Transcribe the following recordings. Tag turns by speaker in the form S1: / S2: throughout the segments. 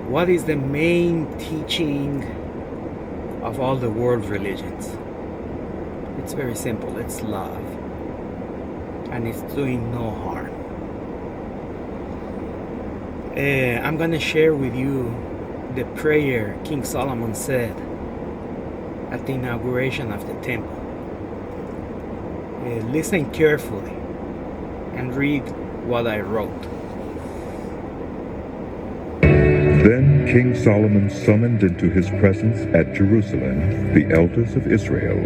S1: What is the main teaching of all the world religions? It's very simple. It's love. And it's doing no harm. I'm going to share with you the prayer King Solomon said at the inauguration of the temple. Listen carefully and read what I wrote.
S2: Then King Solomon summoned into his presence at Jerusalem the elders of Israel,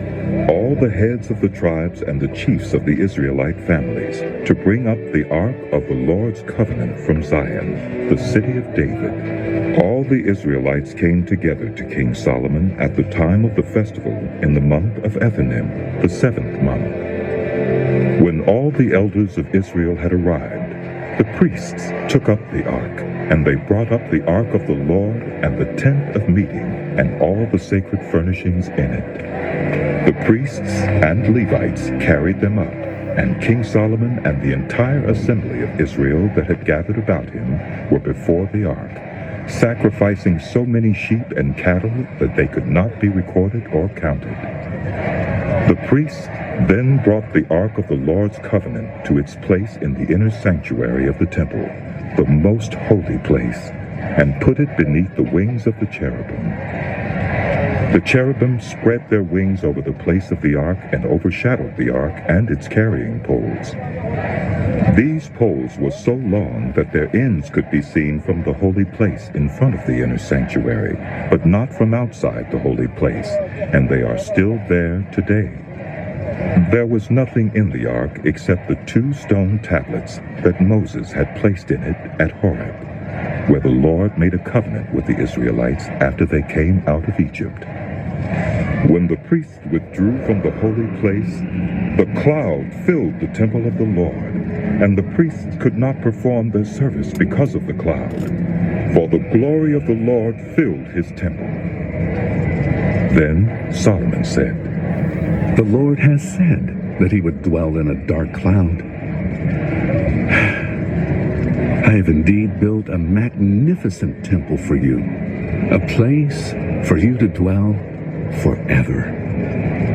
S2: all the heads of the tribes and the chiefs of the Israelite families, to bring up the ark of the Lord's covenant from Zion, the city of David. All the Israelites came together to King Solomon at the time of the festival in the month of Ethanim, the 7th month. When all the elders of Israel had arrived, the priests took up the ark, and they brought up the ark of the Lord and the tent of meeting and all the sacred furnishings in it. The priests and Levites carried them up, and King Solomon and the entire assembly of Israel that had gathered about him were before the ark, sacrificing so many sheep and cattle that they could not be recorded or counted. The priests then brought the ark of the Lord's covenant to its place in the inner sanctuary of the temple, the most holy place, and put it beneath the wings of the cherubim. The cherubim spread their wings over the place of the ark and overshadowed the ark and its carrying poles. These poles were so long that their ends could be seen from the holy place in front of the inner sanctuary, but not from outside the holy place, and they are still there today. There was nothing in the ark except the 2 stone tablets that Moses had placed in it at Horeb, where the Lord made a covenant with the Israelites after they came out of Egypt. When the priests withdrew from the holy place, the cloud filled the temple of the Lord, and the priests could not perform their service because of the cloud, for the glory of the Lord filled his temple. Then Solomon said,
S3: "The Lord has said that he would dwell in a dark cloud. I have indeed built a magnificent temple for you, a place for you to dwell forever."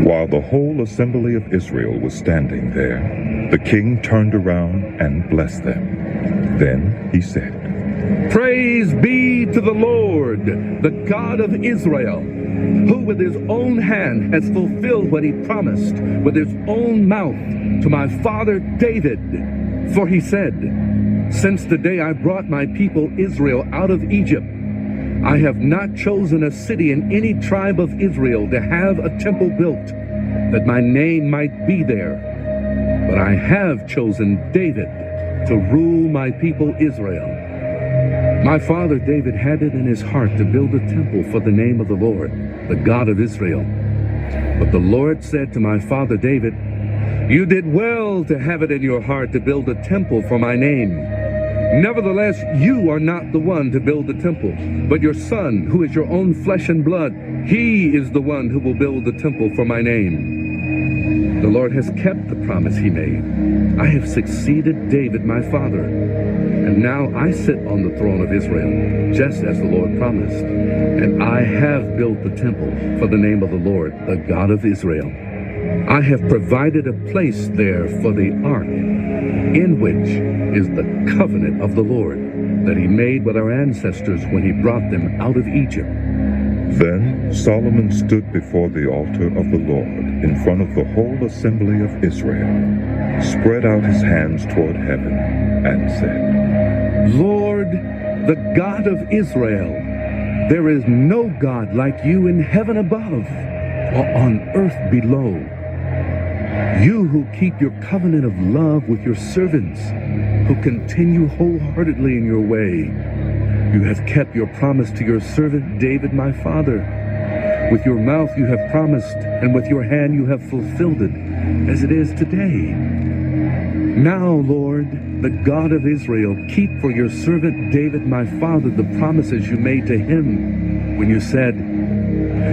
S2: While the whole assembly of Israel was standing there, the king turned around and blessed them. Then he said,
S3: "Praise be to the Lord, the God of Israel, who with his own hand has fulfilled what he promised with his own mouth to my father David. For he said, 'Since the day I brought my people Israel out of Egypt, I have not chosen a city in any tribe of Israel to have a temple built, that my name might be there. But I have chosen David to rule my people Israel.' My father David had it in his heart to build a temple for the name of the Lord, the God of Israel. But the Lord said to my father David, 'You did well to have it in your heart to build a temple for my name. Nevertheless, you are not the one to build the temple, but your son, who is your own flesh and blood. He is the one who will build the temple for my name.' The Lord has kept the promise he made. I have succeeded David my father, and now I sit on the throne of Israel, just as the Lord promised. And I have built the temple for the name of the Lord, the God of Israel. I have provided a place there for the ark, in which is the covenant of the Lord that he made with our ancestors when he brought them out of Egypt."
S2: Then Solomon stood before the altar of the Lord in front of the whole assembly of Israel, spread out his hands toward heaven, and said,
S3: "Lord, the God of Israel, there is no God like you in heaven above or on earth below. You who keep your covenant of love with your servants, who continue wholeheartedly in your way. You have kept your promise to your servant David my father. With your mouth you have promised, and with your hand you have fulfilled it, as it is today. Now, Lord, the God of Israel, keep for your servant David my father the promises you made to him when you said,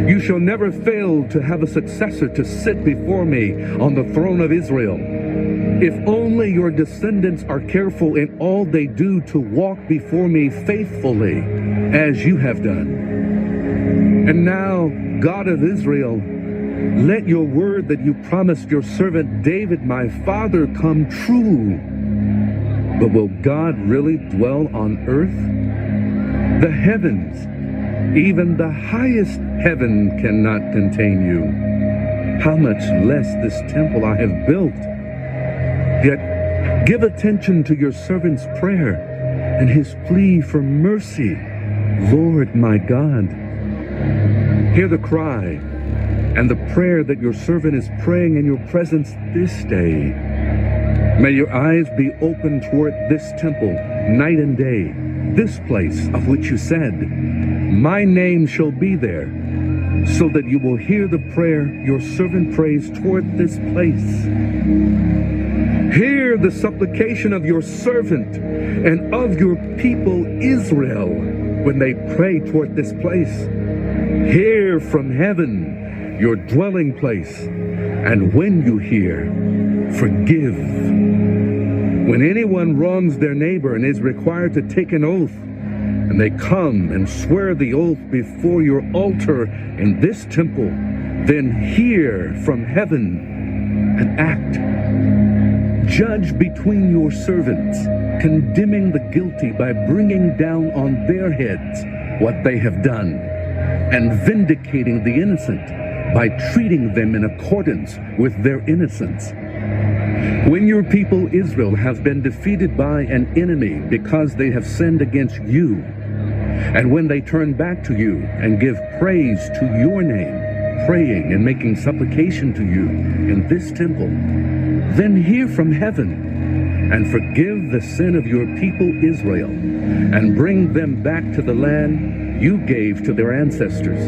S3: 'You shall never fail to have a successor to sit before me on the throne of Israel.' If only your descendants are careful in all they do to walk before me faithfully, as you have done. And now, God of Israel, let your word that you promised your servant David, my father, come true. But will God really dwell on earth? The heavens, even the highest heaven, cannot contain you. How much less this temple I have built? Yet give attention to your servant's prayer and his plea for mercy, Lord my God. Hear the cry and the prayer that your servant is praying in your presence this day. May your eyes be open toward this temple night and day, this place of which you said, my name shall be there, so that you will hear the prayer your servant prays toward this place. Hear the supplication of your servant and of your people Israel when they pray toward this place. Hear from heaven, your dwelling place, and when you hear, forgive. When anyone wrongs their neighbor and is required to take an oath, and they come and swear the oath before your altar in this temple, then hear from heaven and act. Judge between your servants, condemning the guilty by bringing down on their heads what they have done, and vindicating the innocent by treating them in accordance with their innocence. When your people Israel have been defeated by an enemy because they have sinned against you, and when they turn back to you and give praise to your name, praying and making supplication to you in this temple, then hear from heaven and forgive the sin of your people Israel and bring them back to the land you gave to their ancestors.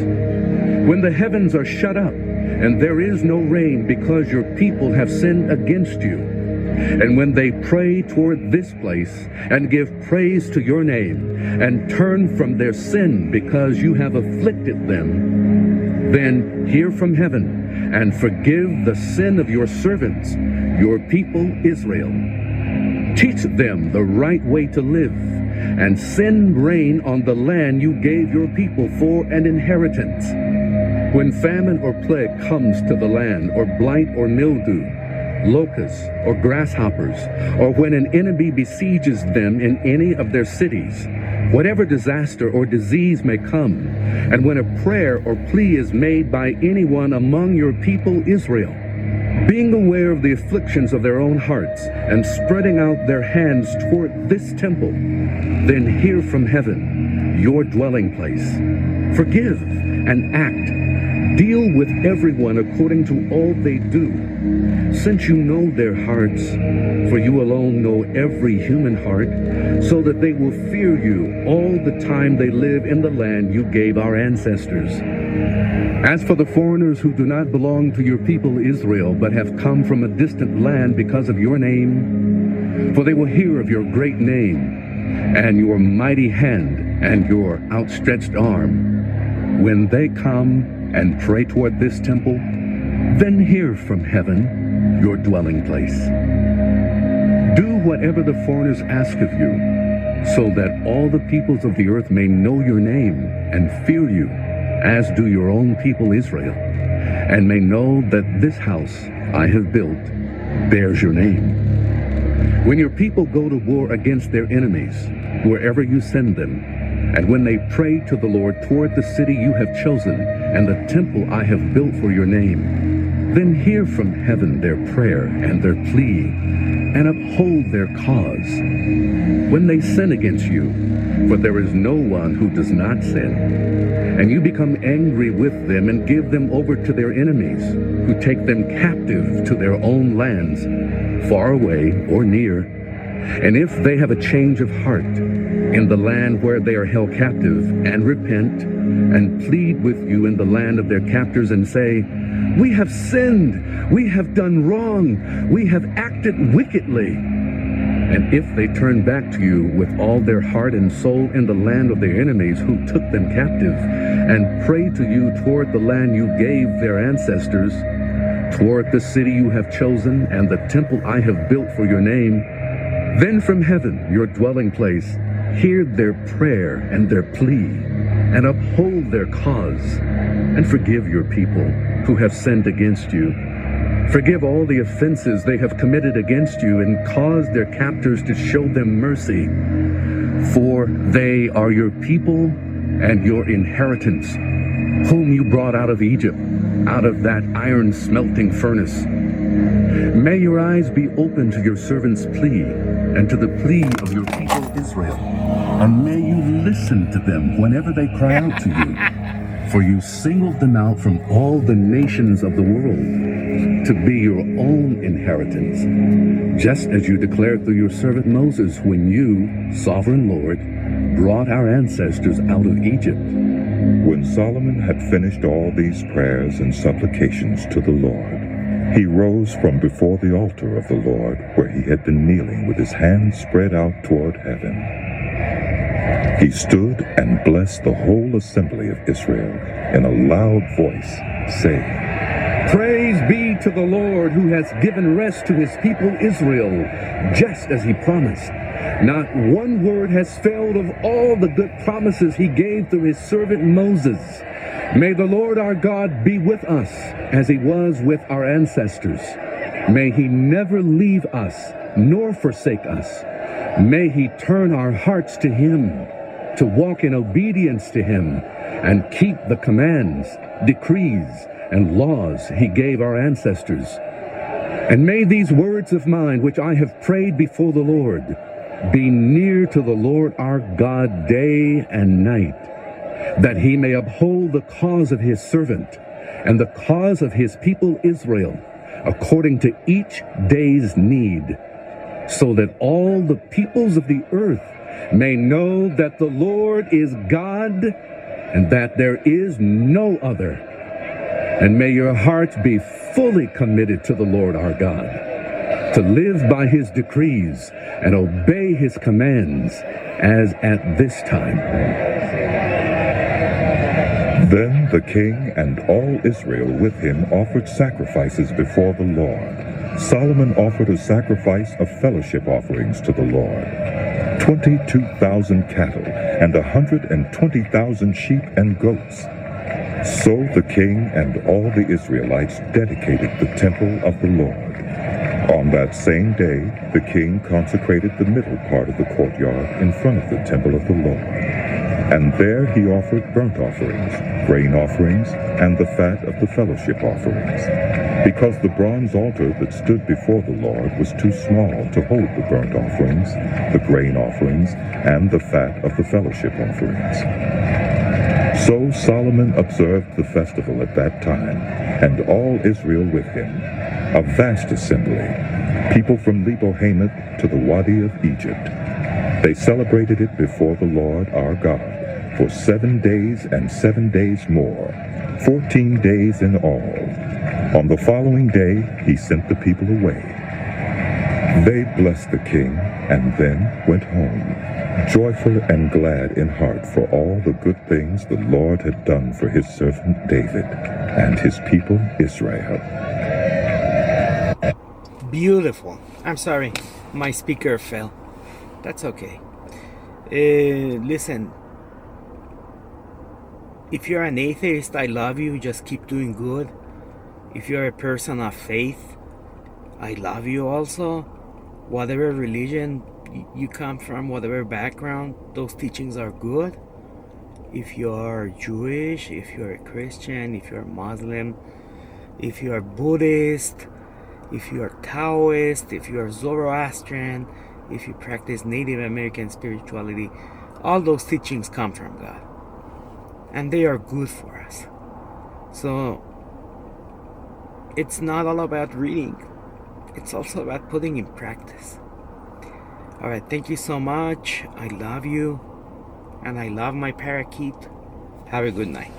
S3: When the heavens are shut up and there is no rain because your people have sinned against you, and when they pray toward this place and give praise to your name and turn from their sin because you have afflicted them, then hear from heaven and forgive the sin of your servants, your people Israel. Teach them the right way to live and send rain on the land you gave your people for an inheritance. When famine or plague comes to the land, or blight or mildew, locusts or grasshoppers, or when an enemy besieges them in any of their cities, whatever disaster or disease may come, and when a prayer or plea is made by anyone among your people Israel, being aware of the afflictions of their own hearts and spreading out their hands toward this temple, then hear from heaven, your dwelling place. Forgive and act. Deal with everyone according to all they do, since you know their hearts, for you alone know every human heart, so that they will fear you all the time they live in the land you gave our ancestors. As for the foreigners who do not belong to your people Israel, but have come from a distant land because of your name, for they will hear of your great name, and your mighty hand, and your outstretched arm, when they come and pray toward this temple, then hear from heaven, your dwelling place. Do whatever the foreigners ask of you, so that all the peoples of the earth may know your name and fear you, as do your own people Israel, and may know that this house I have built bears your name. When your people go to war against their enemies, wherever you send them, and when they pray to the Lord toward the city you have chosen and the temple I have built for your name, then hear from heaven their prayer and their plea, and uphold their cause. When they sin against you, for there is no one who does not sin, and you become angry with them and give them over to their enemies, who take them captive to their own lands, far away or near, and if they have a change of heart in the land where they are held captive, and repent, and plead with you in the land of their captors, and say, we have sinned, we have done wrong, we have acted wickedly. And if they turn back to you with all their heart and soul in the land of their enemies who took them captive, and pray to you toward the land you gave their ancestors, toward the city you have chosen and the temple I have built for your name, then from heaven, your dwelling place, hear their prayer and their plea, and uphold their cause, and forgive your people who have sinned against you. Forgive all the offenses they have committed against you, and cause their captors to show them mercy. For they are your people and your inheritance, whom you brought out of Egypt, out of that iron smelting furnace. May your eyes be open to your servant's plea, and to the plea of your people Israel, and may you listen to them whenever they cry out to you. For you singled them out from all the nations of the world to be your own inheritance, just as you declared through your servant Moses when you, sovereign Lord, brought our ancestors out of Egypt.
S2: When Solomon had finished all these prayers and supplications to the Lord, he rose from before the altar of the Lord, where he had been kneeling with his hands spread out toward heaven. He stood and blessed the whole assembly of Israel in a loud voice, saying,
S3: Praise be to the Lord, who has given rest to his people Israel, just as he promised. Not one word has failed of all the good promises he gave through his servant Moses. May the Lord our God be with us as he was with our ancestors. May he never leave us nor forsake us. May he turn our hearts to him, to walk in obedience to him, and keep the commands, decrees, and laws he gave our ancestors. And may these words of mine, which I have prayed before the Lord, be near to the Lord our God day and night, that he may uphold the cause of his servant and the cause of his people Israel, according to each day's need, so that all the peoples of the earth may know that the Lord is God, and that there is no other. And may your hearts be fully committed to the Lord our God, to live by his decrees and obey his commands, as at this time.
S2: Then the king and all Israel with him offered sacrifices before the Lord. Solomon offered a sacrifice of fellowship offerings to the Lord, 22,000 cattle and 120,000 sheep and goats. So the king and all the Israelites dedicated the temple of the Lord. On that same day, the king consecrated the middle part of the courtyard in front of the temple of the Lord. And there he offered burnt offerings, grain offerings, and the fat of the fellowship offerings, because the bronze altar that stood before the Lord was too small to hold the burnt offerings, the grain offerings, and the fat of the fellowship offerings. So Solomon observed the festival at that time, and all Israel with him, a vast assembly, people from Lebo-Hamath to the Wadi of Egypt. They celebrated it before the Lord our God for 7 days and 7 days more, 14 days in all. On the following day, he sent the people away. They blessed the king and then went home, joyful and glad in heart for all the good things the Lord had done for his servant David and his people Israel.
S1: Beautiful. I'm sorry, my speaker fell. That's okay. Listen, if you're an atheist, I love you. Just keep doing good. If you're a person of faith, I love you also. Whatever religion you come from, whatever background, those teachings are good. If you're Jewish, if you're a Christian, if you're Muslim, if you're Buddhist, if you're Taoist, if you're Zoroastrian, if you practice Native American spirituality, all those teachings come from God. And they are good for us. So, it's not all about reading. It's also about putting in practice. Alright, thank you so much. I love you. And I love my parakeet. Have a good night.